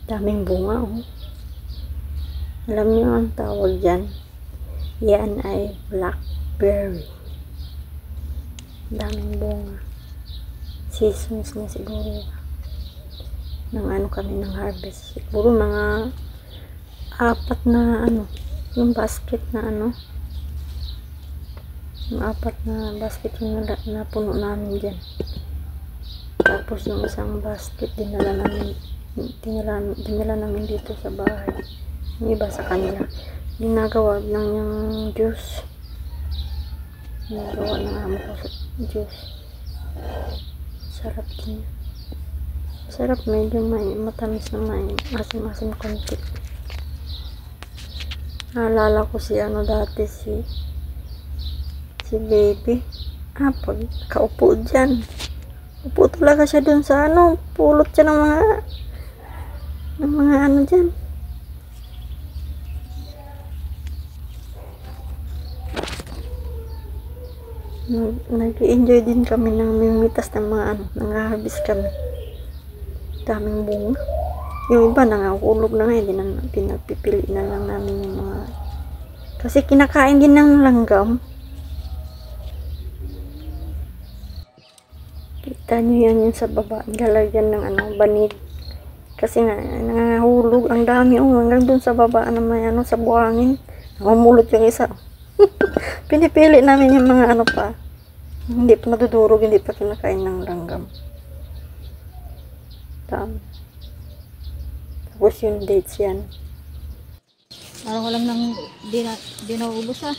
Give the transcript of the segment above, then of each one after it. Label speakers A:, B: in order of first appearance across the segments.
A: Daming bunga, oh. Alam niyo ang tawag dyan? Yan ay blackberry. Daming bunga. Seasons na siguro. Nang ano kami ng harvest. Siguro mga 4 na ano. Yung basket na ano. Yung 4 na basket yung napuno namin dyan. Tapos yung isang basket dinala namin dito sa bahay. Yung iba sa kanila. Ginagawa lang yung juice. Ginagawa ng amo ko sa juice. Sarap din. Sarap, medyo may matamis na may asim-asim konti. Naalala ko si ano dati, si baby. Pag kaupo dyan. Upo talaga siya dun sa ano, pulot siya ng mga ano dyan. Nag-enjoy din kami ng mimitas ng mga ano, nang-harvest kami. Daming bunga. Yung iba nangakulog na ngayon, pinagpipili na lang namin yung mga, kasi kinakain din ng langgam. Kita nyo yan yung sa baba, lalagyan ng ano, banig. Kasi nga, nangahulog, ang dami, hanggang dun sa baba na may ano, sa buhangin. Namumulot yung isa. Pinipili namin yung mga ano pa. Hindi pa nadudurog, hindi pa kinakain ng langgam. Tapos yung dates yan.
B: Parang walang nang di naubos ah.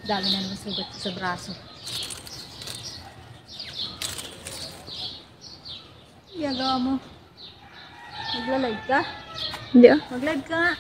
B: Dami na naman sugat sa braso. Iyagawa mo. Magla-live ka?
A: Hindi ah.
B: Mag-live ka nga.